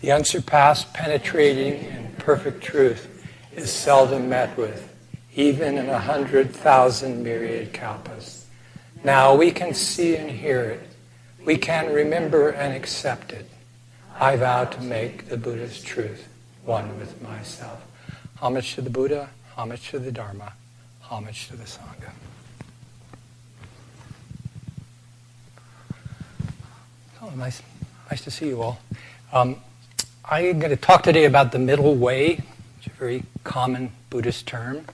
The unsurpassed, penetrating, and perfect truth is seldom met with, even in 100,000 myriad kalpas. Now we can see and hear it. We can remember and accept it. I vow to make the Buddha's truth one with myself. Homage to the Buddha, homage to the Dharma, homage to the Sangha. Oh, nice to see you all. I'm going to talk today about the middle way, which is a very common Buddhist term.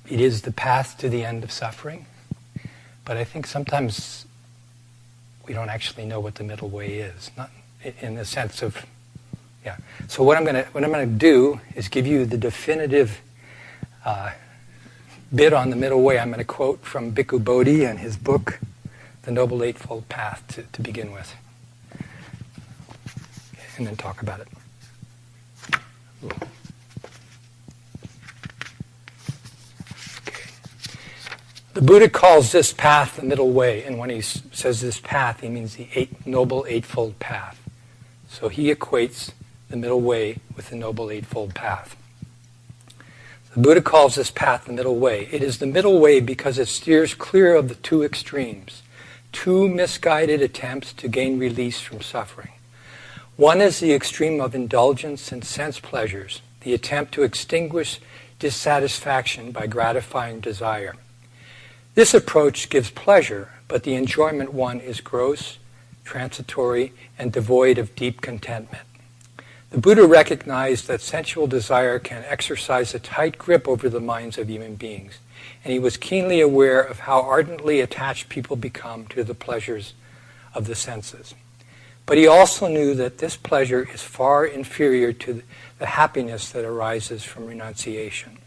It is the path to the end of suffering, but I think sometimes we don't actually know what the middle way is, not in the sense of, yeah. So what I'm going to do is give you the definitive bit on the middle way. I'm going to quote from Bhikkhu Bodhi and his book, The Noble Eightfold Path, to begin with, and then talk about it. Okay. The Buddha calls this path the middle way, and when he says this path, he means the Noble Eightfold Path. So he equates the middle way with the Noble Eightfold Path. The Buddha calls this path the middle way. It is the middle way because it steers clear of the two extremes, two misguided attempts to gain release from suffering. One is the extreme of indulgence in sense pleasures, the attempt to extinguish dissatisfaction by gratifying desire. This approach gives pleasure, but the enjoyment one is gross, transitory, and devoid of deep contentment. The Buddha recognized that sensual desire can exercise a tight grip over the minds of human beings, and he was keenly aware of how ardently attached people become to the pleasures of the senses. But he also knew that this pleasure is far inferior to the happiness that arises from renunciation.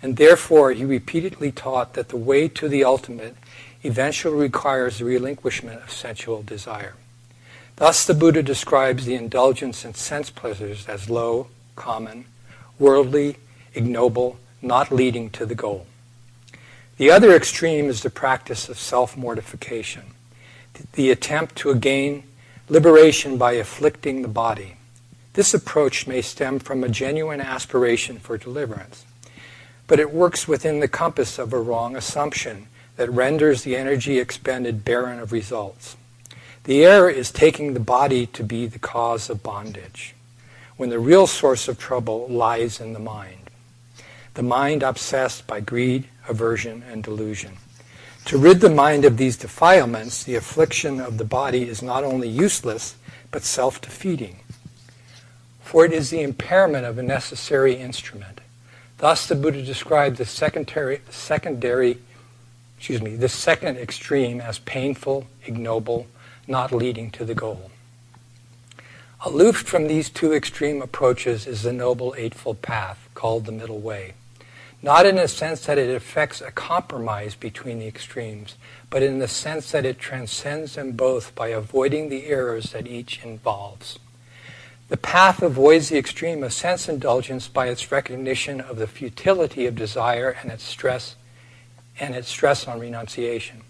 And therefore, he repeatedly taught that the way to the ultimate eventually requires the relinquishment of sensual desire. Thus, the Buddha describes the indulgence in sense pleasures as low, common, worldly, ignoble, not leading to the goal. The other extreme is the practice of self-mortification, the attempt to gain liberation by afflicting the body. This approach may stem from a genuine aspiration for deliverance, but it works within the compass of a wrong assumption that renders the energy expended barren of results. The error is taking the body to be the cause of bondage, when the real source of trouble lies in the mind obsessed by greed, aversion, and delusion. To rid the mind of these defilements, the affliction of the body is not only useless, but self-defeating, for it is the impairment of a necessary instrument. Thus, the Buddha described the second extreme as painful, ignoble, not leading to the goal. Aloof from these two extreme approaches is the Noble Eightfold Path, called the middle way. Not in the sense that it effects a compromise between the extremes, but in the sense that it transcends them both by avoiding the errors that each involves. The path avoids the extreme of sense indulgence by its recognition of the futility of desire and its stress on renunciation.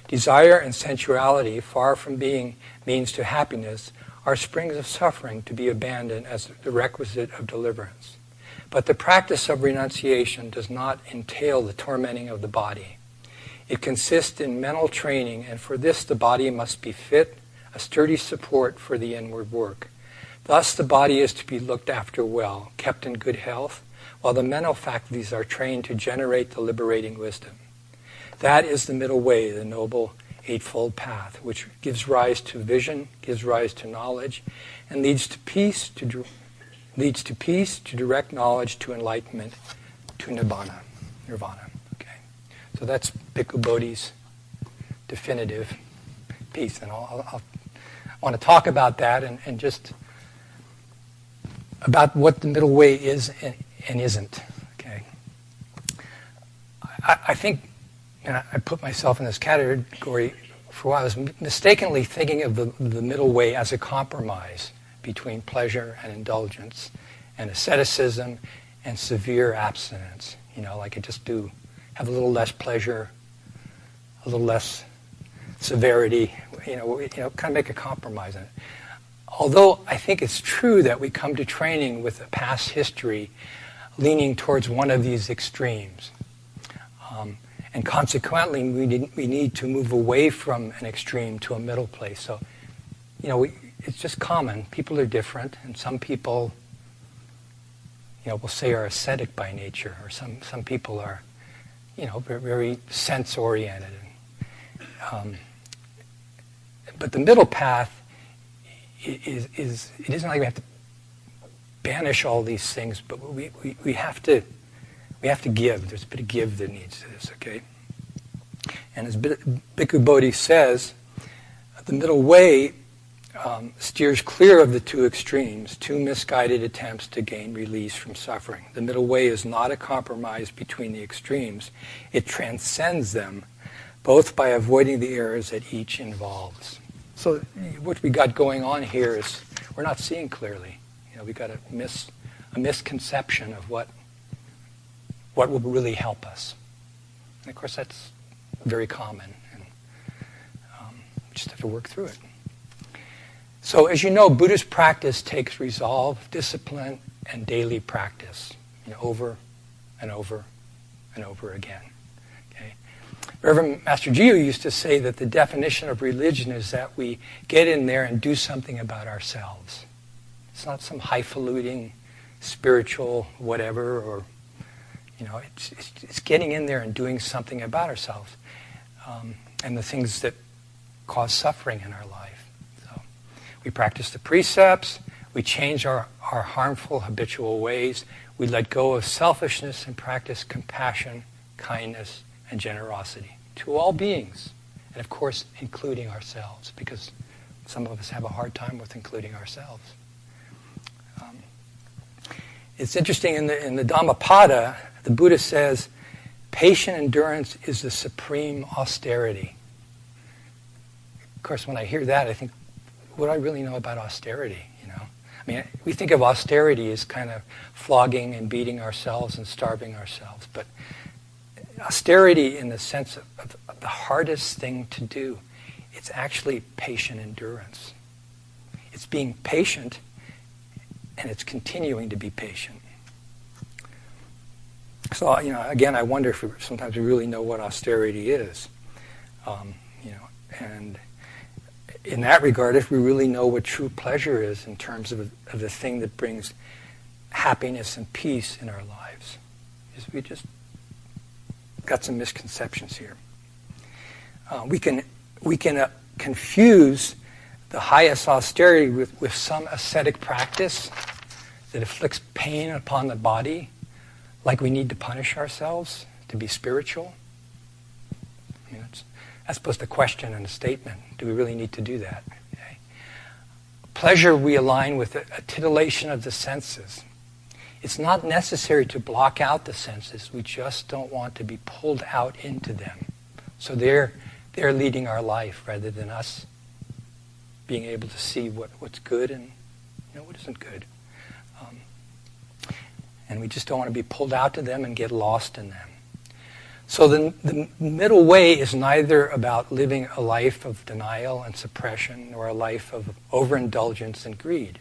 Desire and sensuality, far from being means to happiness, are springs of suffering to be abandoned as the requisite of deliverance. But the practice of renunciation does not entail the tormenting of the body. It consists in mental training, and for this the body must be fit, a sturdy support for the inward work. Thus the body is to be looked after well, kept in good health, while the mental faculties are trained to generate the liberating wisdom. That is the middle way, the Noble Eightfold Path, which gives rise to vision, gives rise to knowledge, and leads to peace, to direct knowledge, to enlightenment, to nirvana. Okay, so that's Bhikkhu Bodhi's definitive piece, and I want to talk about that and just about what the middle way is and isn't. Okay, I think. And I put myself in this category for a while. I was mistakenly thinking of the middle way as a compromise between pleasure and indulgence and asceticism and severe abstinence. Like I just do have a little less pleasure, a little less severity, kind of make a compromise on it. Although I think it's true that we come to training with a past history leaning towards one of these extremes. And consequently, we need to move away from an extreme to a middle place. So, it's just common. People are different, and some people, we'll say are ascetic by nature, or some people are, very sense-oriented. But the middle path is it isn't like we have to banish all these things, but we have to give. There's a bit of give that needs to this, okay? And as Bhikkhu Bodhi says, the middle way steers clear of the two extremes, two misguided attempts to gain release from suffering. The middle way is not a compromise between the extremes. It transcends them, both by avoiding the errors that each involves. So what we got going on here is we're not seeing clearly. We've got a misconception of what will really help us. And of course, that's very common, and we just have to work through it. So as you know, Buddhist practice takes resolve, discipline, and daily practice, over and over and over again. Okay? Reverend Master Jiyu used to say that the definition of religion is that we get in there and do something about ourselves. It's not some highfalutin spiritual whatever, or it's getting in there and doing something about ourselves and the things that cause suffering in our life. So we practice the precepts, we change our harmful habitual ways, we let go of selfishness and practice compassion, kindness, and generosity to all beings, and of course including ourselves, because some of us have a hard time with including ourselves. It's interesting, in the Dhammapada, the Buddha says, patient endurance is the supreme austerity. Of course, when I hear that, I think, what do I really know about austerity? We think of austerity as kind of flogging and beating ourselves and starving ourselves, but austerity in the sense of the hardest thing to do, it's actually patient endurance. It's being patient, and it's continuing to be patient. So, again, I wonder if sometimes we really know what austerity is. And in that regard, if we really know what true pleasure is in terms of the thing that brings happiness and peace in our lives. We just got some misconceptions here. We can confuse the highest austerity with some ascetic practice that inflicts pain upon the body, like we need to punish ourselves to be spiritual. That's both a question and a statement. Do we really need to do that? Okay. Pleasure we align with a titillation of the senses. It's not necessary to block out the senses. We just don't want to be pulled out into them. So they're leading our life rather than us being able to see what's good and what isn't good. And we just don't want to be pulled out to them and get lost in them. So the middle way is neither about living a life of denial and suppression nor a life of overindulgence and greed.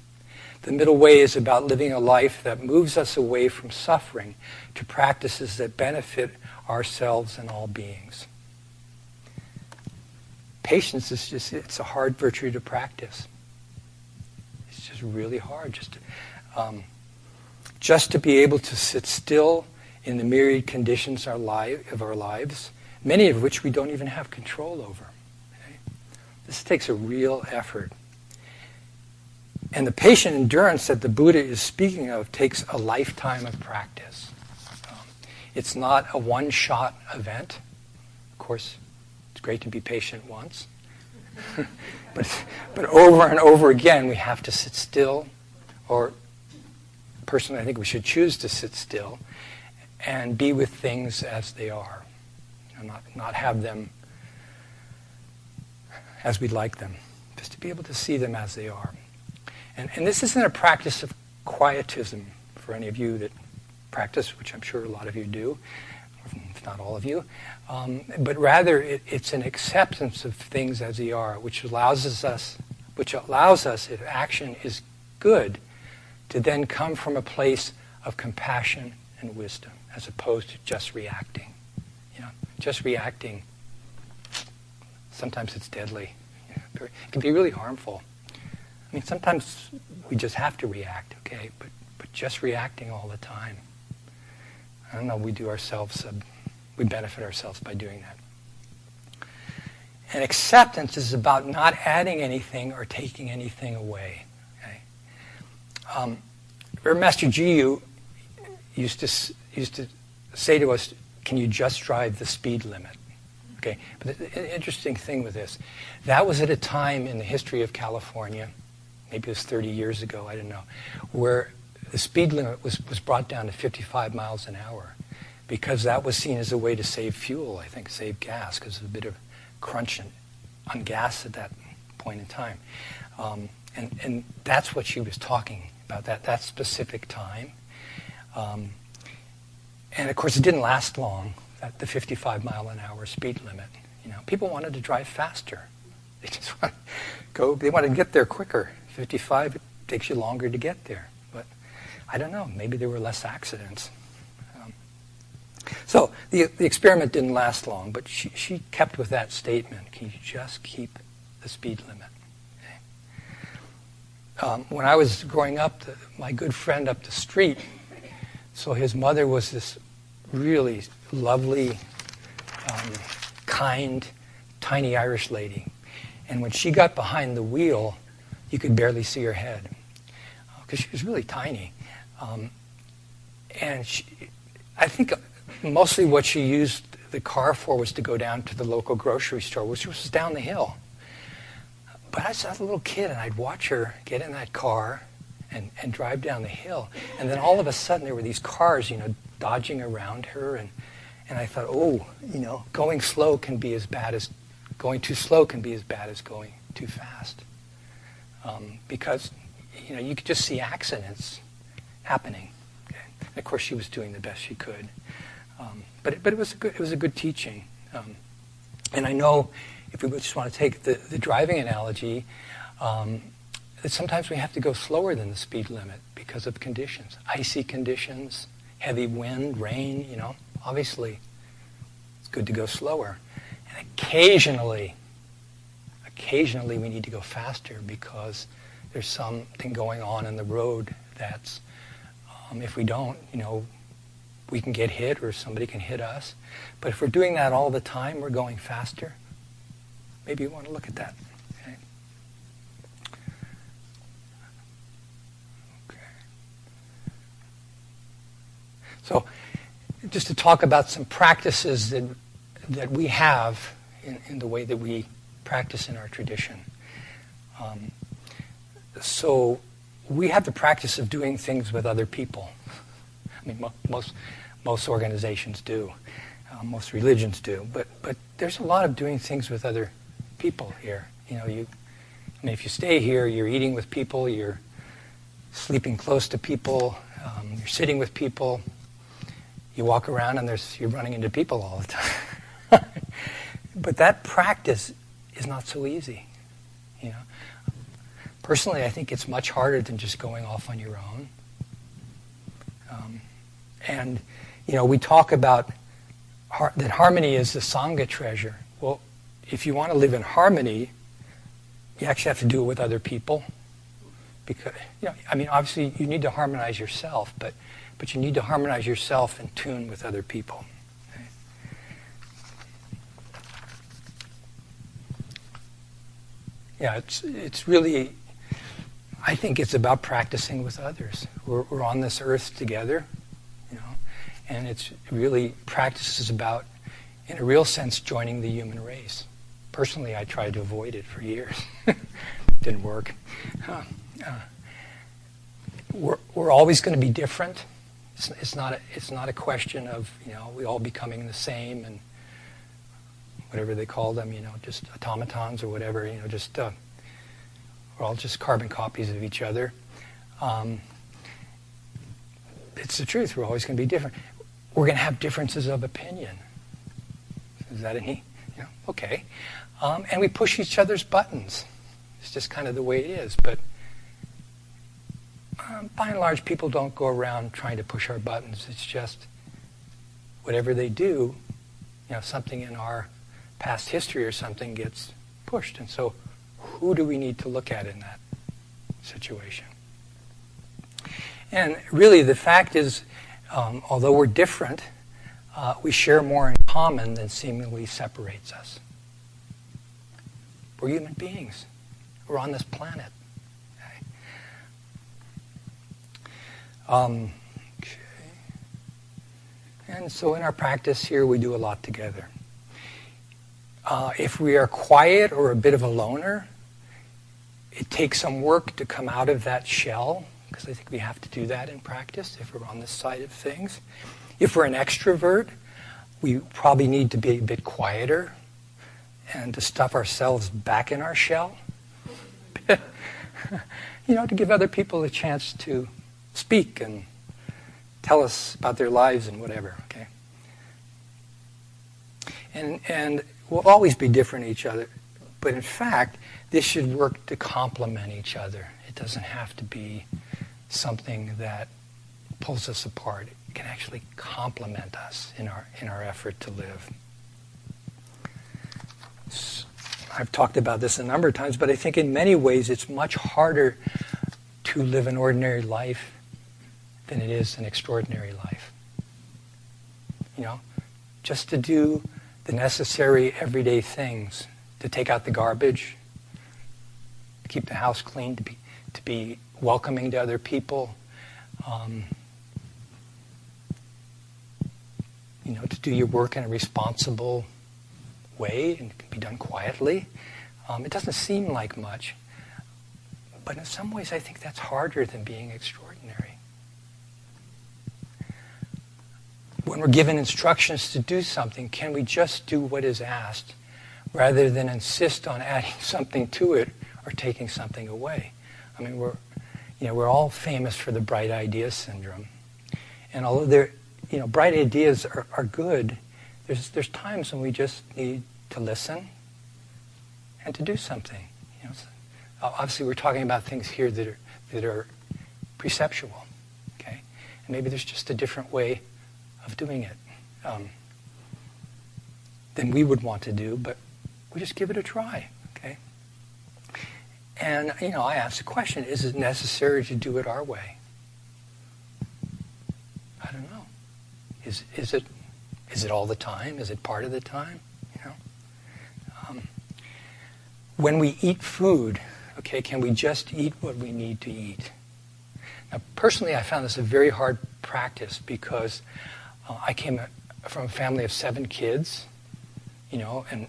The middle way is about living a life that moves us away from suffering to practices that benefit ourselves and all beings. Patience is it's a hard virtue to practice. It's just really hard just to be able to sit still in the myriad conditions of our lives, many of which we don't even have control over. Okay? This takes a real effort. And the patient endurance that the Buddha is speaking of takes a lifetime of practice. It's not a one-shot event. Of course, it's great to be patient once. but over and over again, we have to sit still, or personally, I think we should choose to sit still and be with things as they are, and not have them as we'd like them, just to be able to see them as they are. And this isn't a practice of quietism for any of you that practice, which I'm sure a lot of you do, if not all of you, but rather it's an acceptance of things as they are, which allows us, if action is good, to then come from a place of compassion and wisdom, as opposed to just reacting. Just reacting, sometimes it's deadly. It can be really harmful. I mean, sometimes we just have to react, okay? But just reacting all the time, I don't know, we benefit ourselves by doing that. And acceptance is about not adding anything or taking anything away. Okay? Master Jiyu used to say to us, "Can you just drive the speed limit?" Okay, but the interesting thing with this, that was at a time in the history of California, maybe it was 30 years ago, I don't know, where the speed limit was brought down to 55 miles an hour because that was seen as a way to save fuel, I think, save gas, because there was a bit of crunch on gas at that point in time. And that's what she was talking about, that specific time. And of course, it didn't last long, the 55 mile an hour speed limit. People wanted to drive faster. They just want to go, they want to get there quicker. 55, it takes you longer to get there. But I don't know, maybe there were less accidents. So the experiment didn't last long, but she kept with that statement, can you just keep the speed limit? Okay. When I was growing up, my good friend up the street, so his mother was this really lovely, kind, tiny Irish lady. And when she got behind the wheel, you could barely see her head because she was really tiny. And I think mostly what she used the car for was to go down to the local grocery store, which was down the hill. But I was a little kid, and I'd watch her get in that car and drive down the hill. And then all of a sudden, there were these cars, dodging around her. And I thought, going slow can be as bad as, going too slow can be as bad as going too fast. Because, you could just see accidents happening. Okay? And of course, she was doing the best she could. But it was a good teaching. And I know, if we just want to take the driving analogy, that sometimes we have to go slower than the speed limit because of conditions. Icy conditions, heavy wind, rain, obviously it's good to go slower. And occasionally we need to go faster because there's something going on in the road that's, if we don't, we can get hit or somebody can hit us. But if we're doing that all the time, we're going faster. Maybe you want to look at that. Okay. So, just to talk about some practices that we have in the way that we practice in our tradition. So, we have the practice of doing things with other people. I mean, most organizations do. Most religions do. But there's a lot of doing things with other people here. If you stay here, you're eating with people, you're sleeping close to people, you're sitting with people, you walk around and you're running into people all the time. But that practice is not so easy. Personally, I think it's much harder than just going off on your own. And we talk about that harmony is the Sangha treasure. Well, if you want to live in harmony, you actually have to do it with other people. Because, obviously you need to harmonize yourself, but you need to harmonize yourself in tune with other people. Okay? Yeah, it's really, I think it's about practicing with others. We're on this earth together, and it's really, practice is about, in a real sense, joining the human race. Personally, I tried to avoid it for years. Didn't work. We're always going to be different. It's not a question of we all becoming the same and whatever they call them, just automatons or whatever. We're all just carbon copies of each other. It's the truth. We're always going to be different. We're going to have differences of opinion. Is that any? Okay. And we push each other's buttons. It's just kind of the way it is. But by and large, people don't go around trying to push our buttons. It's just whatever they do, something in our past history or something gets pushed. And so who do we need to look at in that situation? And really the fact is, although we're different, we share more in common than seemingly separates us. We're human beings. We're on this planet. Okay. And so in our practice here, we do a lot together. If we are quiet or a bit of a loner, it takes some work to come out of that shell, because I think we have to do that in practice if we're on this side of things. If we're an extrovert, we probably need to be a bit quieter and to stuff ourselves back in our shell. To give other people a chance to speak and tell us about their lives and whatever, okay? And we'll always be different each other, but in fact, this should work to complement each other. It doesn't have to be something that pulls us apart. It can actually complement us in our effort to live. I've talked about this a number of times, but I think in many ways it's much harder to live an ordinary life than it is an extraordinary life. Just to do the necessary everyday things, to take out the garbage, to keep the house clean, to be welcoming to other people, to do your work in a responsible way, and it can be done quietly. It doesn't seem like much, but in some ways I think that's harder than being extraordinary. When we're given instructions to do something, can we just do what is asked rather than insist on adding something to it or taking something away? I mean, we're all famous for the bright idea syndrome. And although bright ideas are good, there's times when we just need to listen and to do something. Obviously, we're talking about things here that are perceptual, okay? And maybe there's just a different way of doing it than we would want to do, but we just give it a try, okay? And I ask the question: is it necessary to do it our way? I don't know. Is it all the time? Is it part of the time? When we eat food, okay, can we just eat what we need to eat? Now, personally, I found this a very hard practice because I came from a family of 7 kids, and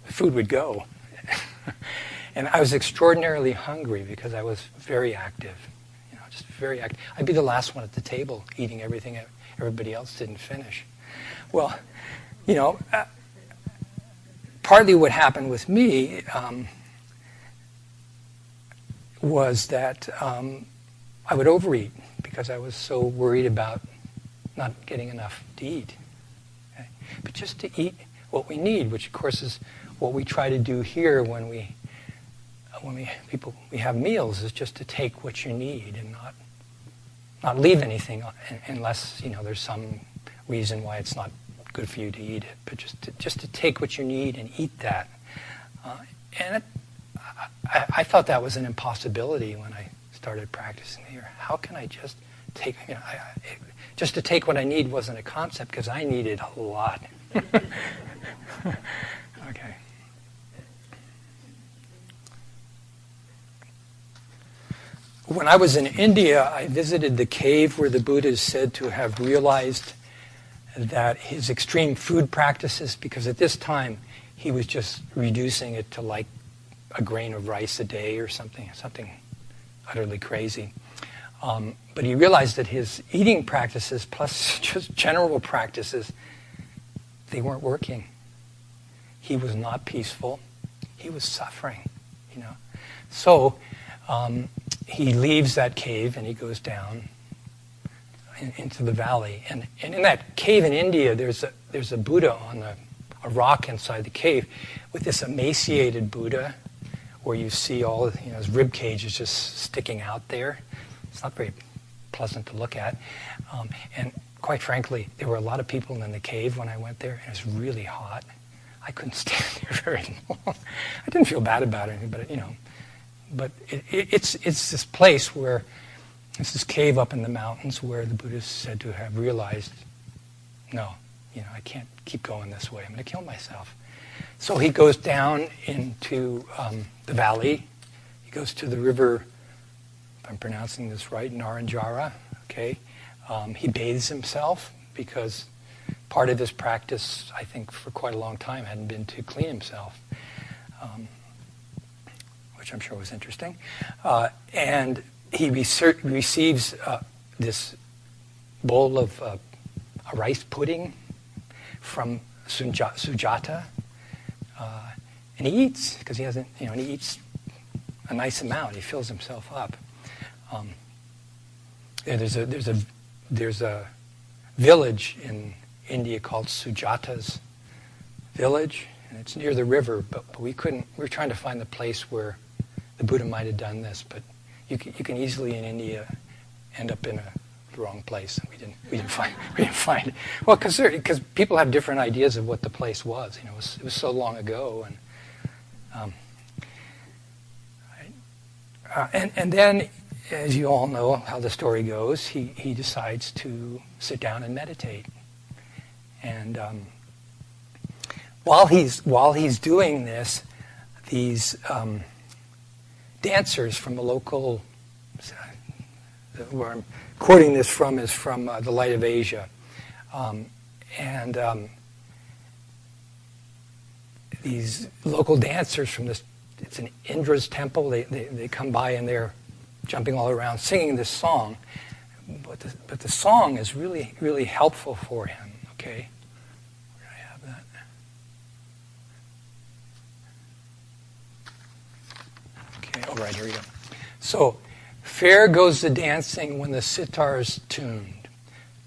food would go. And I was extraordinarily hungry because I was very active, just very active. I'd be the last one at the table eating everything everybody else didn't finish. Well, partly what happened with me was that I would overeat because I was so worried about not getting enough to eat. Okay? But just to eat what we need, which of course is what we try to do here when we have meals, is just to take what you need and not leave anything unless there's some reason why it's not good for you to eat it, but just to take what you need and eat that. I thought that was an impossibility when I started practicing here. How can I just take, just to take what I need wasn't a concept because I needed a lot. Okay. When I was in India, I visited the cave where the Buddha is said to have realized that his extreme food practices, because at this time he was just reducing it to like a grain of rice a day or something utterly crazy. But he realized that his eating practices plus just general practices, they weren't working. He was not peaceful. He was suffering, So he leaves that cave and he goes down into the valley. And in that cave in India, there's a Buddha on a rock inside the cave with this emaciated Buddha where you see all, his rib cage is just sticking out there. It's not very pleasant to look at. And quite frankly, there were a lot of people in the cave when I went there, and it was really hot. I couldn't stand there very long. I didn't feel bad about it, but it's this place where it's this cave up in the mountains where the Buddha is said to have realized, no, I can't keep going this way. I'm going to kill myself. So he goes down into the valley. He goes to the river, if I'm pronouncing this right, Naranjara. Okay, he bathes himself because part of his practice, I think, for quite a long time hadn't been to clean himself, which I'm sure was interesting. And he receives this bowl of a rice pudding from Sujata, and he eats because he hasn't, and he eats a nice amount. He fills himself up. There's a village in India called Sujata's village, and it's near the river. But we were trying to find the place where the Buddha might have done this, but you can easily in India end up in the wrong place. We didn't find it. Well, because people have different ideas of what the place was. It was so long ago, and then, as you all know how the story goes, he decides to sit down and meditate. And while he's doing this, these dancers from the local, where I'm quoting this from is from the Light of Asia, and these local dancers from this, it's an Indra's temple. They come by and they're jumping all around, singing this song, but the song is really, really helpful for him. Okay, where do I have that? Okay, all right, here we go. So, fair goes the dancing when the sitar's tuned.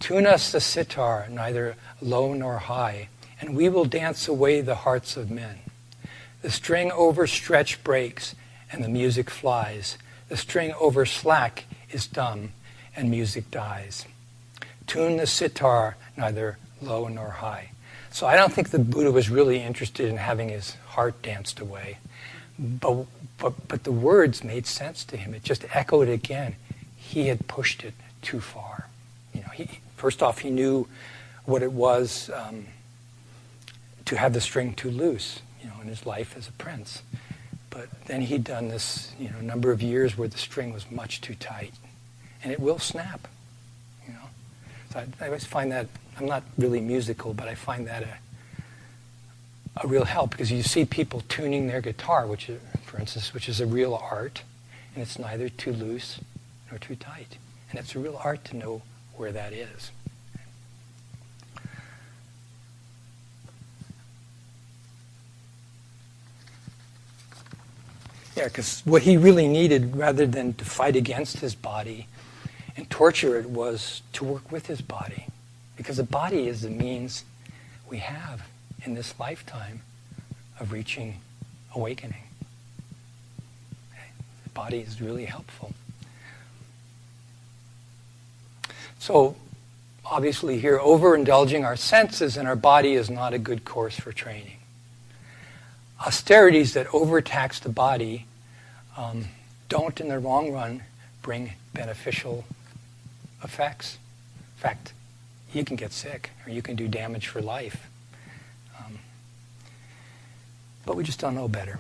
Tune us the sitar, neither low nor high, and we will dance away the hearts of men. The string overstretched breaks, and the music flies. The string over slack is dumb, and music dies. Tune the sitar, neither low nor high. So I don't think the Buddha was really interested in having his heart danced away. But the words made sense to him. It just echoed again. He had pushed it too far. First off, he knew what it was to have the string too loose, in his life as a prince. But then he'd done this, number of years where the string was much too tight, and it will snap. So I always find that, I'm not really musical, but I find that a real help, because you see people tuning their guitar, which is a real art, and it's neither too loose nor too tight, and it's a real art to know where that is. Yeah, because what he really needed, rather than to fight against his body and torture it, was to work with his body. Because the body is the means we have in this lifetime of reaching awakening. Okay? The body is really helpful. So, obviously here, overindulging our senses and our body is not a good course for training. Austerities that overtax the body don't, in the long run, bring beneficial effects. In fact, you can get sick, or you can do damage for life. But we just don't know better.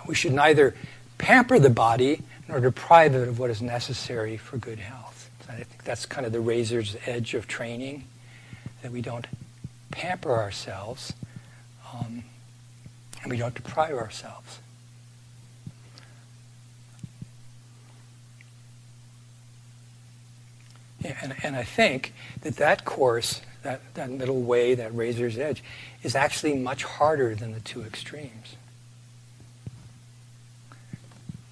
We should neither pamper the body nor deprive it of what is necessary for good health. So I think that's kind of the razor's edge of training, that we don't pamper ourselves, and we don't deprive ourselves. Yeah, and I think that course, that middle way, that razor's edge, is actually much harder than the two extremes.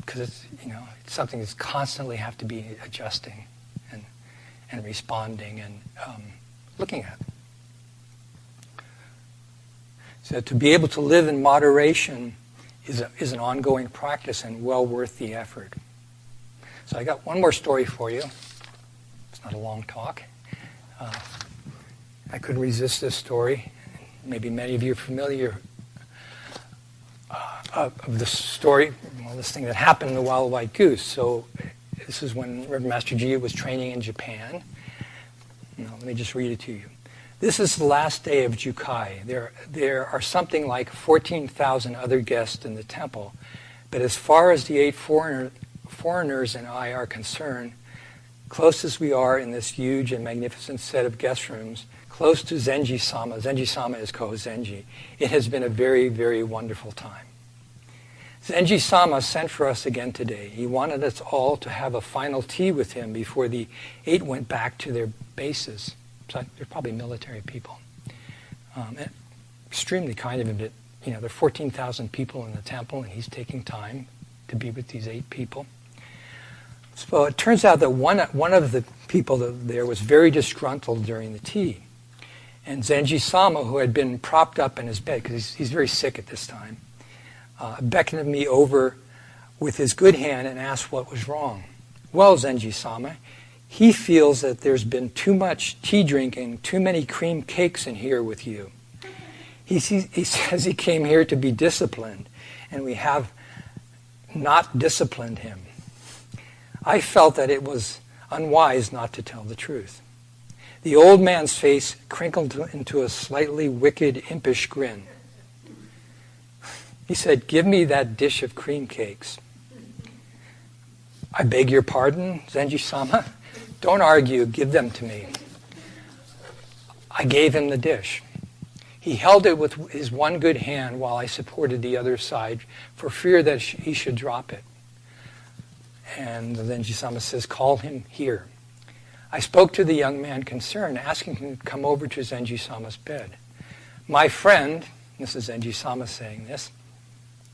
Because it's something that's constantly have to be adjusting. and responding and looking at. So to be able to live in moderation is an ongoing practice and well worth the effort. So I got one more story for you. It's not a long talk. I couldn't resist this story. Maybe many of you are familiar of the story, this thing that happened in the Wild White Goose. So this is when Reverend Master Jia was training in Japan. Now, let me just read it to you. This is the last day of Jukai. There are something like 14,000 other guests in the temple, but as far as the 8 foreigners and I are concerned, close as we are in this huge and magnificent set of guest rooms, close to Zenji-sama. Zenji-sama is Koho-zenji. It has been a very, very wonderful time. Zenji-sama sent for us again today. He wanted us all to have a final tea with him before the 8 went back to their bases. So they're probably military people. Extremely kind of him that, there are 14,000 people in the temple, and he's taking time to be with these 8 people. So it turns out that one of the people there was very disgruntled during the tea. And Zenji-sama, who had been propped up in his bed, because he's very sick at this time, beckoned me over with his good hand and asked what was wrong. Well, Zenji-sama, he feels that there's been too much tea drinking, too many cream cakes in here with you. He says he came here to be disciplined, and we have not disciplined him. I felt that it was unwise not to tell the truth. The old man's face crinkled into a slightly wicked, impish grin. He said, "Give me that dish of cream cakes." "I beg your pardon, Zenji-sama? Don't argue, give them to me." I gave him the dish. He held it with his one good hand while I supported the other side for fear that he should drop it. And Zenji-sama says, "Call him here." I spoke to the young man concerned, asking him to come over to Zenji-sama's bed. "My friend," this is Zenji-sama saying this,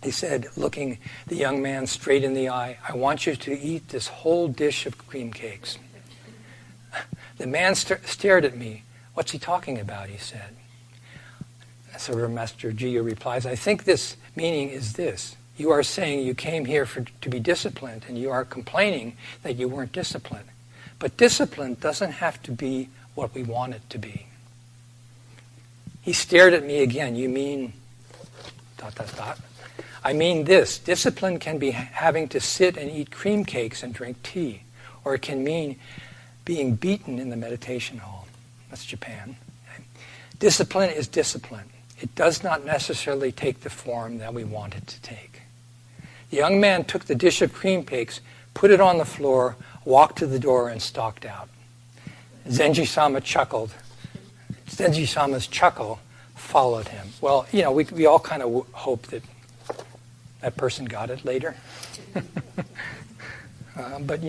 he said, looking the young man straight in the eye, "I want you to eat this whole dish of cream cakes." The man stared at me. "What's he talking about?" he said. So Reverend Master Jia replies, "I think this meaning is this. You are saying you came here to be disciplined, and you are complaining that you weren't disciplined. But discipline doesn't have to be what we want it to be." He stared at me again. "You mean ... I mean this. Discipline can be having to sit and eat cream cakes and drink tea. Or it can mean being beaten in the meditation hall." That's Japan. Okay? Discipline is discipline. It does not necessarily take the form that we want it to take. The young man took the dish of cream cakes, put it on the floor, walked to the door, and stalked out. Zenji-sama chuckled. Zenji-sama's chuckle followed him. Well, we all kind of hope that that person got it later. But,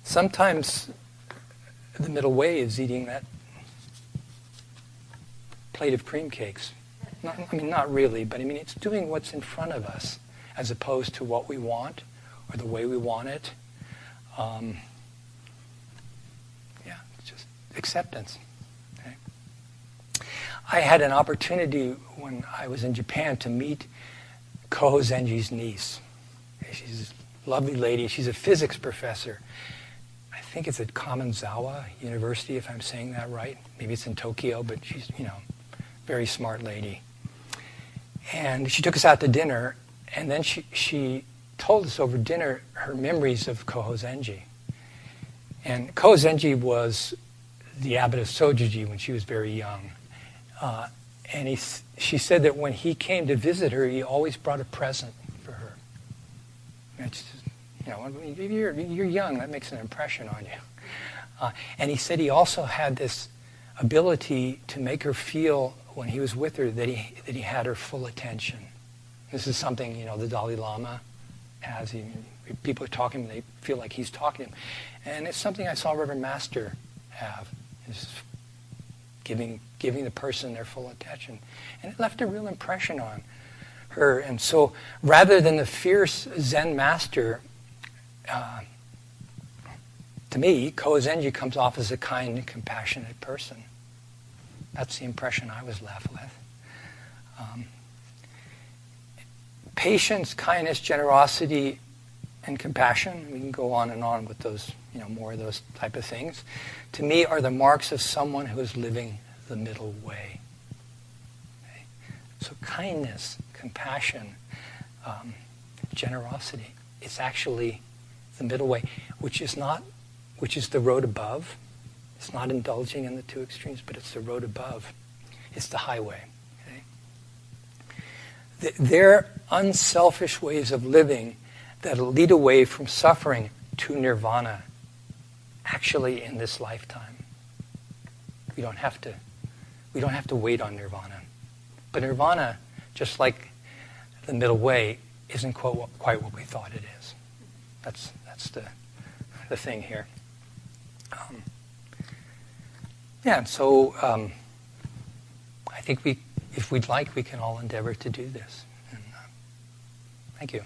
sometimes the middle way is eating that plate of cream cakes. Not really, but it's doing what's in front of us as opposed to what we want or the way we want it. It's just acceptance. Okay? I had an opportunity when I was in Japan to meet Koho-zenji's niece. She's a lovely lady. She's a physics professor. I think it's at Kamenzawa University, if I'm saying that right. Maybe it's in Tokyo, but she's, very smart lady. And she took us out to dinner, and then she told us over dinner her memories of Koho-zenji. And Koho-zenji was the abbot of Sojuji when she was very young. And she said that when he came to visit her, he always brought a present for her. It's just, you're young, that makes an impression on you. And he said he also had this ability to make her feel, when he was with her, that he had her full attention. This is something, the Dalai Lama has. People are talking, they feel like he's talking to them. And it's something I saw Reverend Master have. Is giving the person their full attention. And it left a real impression on her. And so rather than the fierce Zen master to me, Kozenji comes off as a kind and compassionate person. That's the impression I was left with. Patience, kindness, generosity, and compassion, we can go on and on with those, more of those type of things, to me are the marks of someone who is living the middle way. Okay? So kindness, compassion, generosity, it's actually the middle way, which is the road above. It's not indulging in the two extremes, but it's the road above. It's the highway. Okay? They're unselfish ways of living that lead away from suffering to nirvana, actually in this lifetime. We don't have to wait on nirvana. But nirvana, just like the middle way, isn't quite what we thought it is. That's the thing here. So I think if we'd like, we can all endeavor to do this. And, thank you.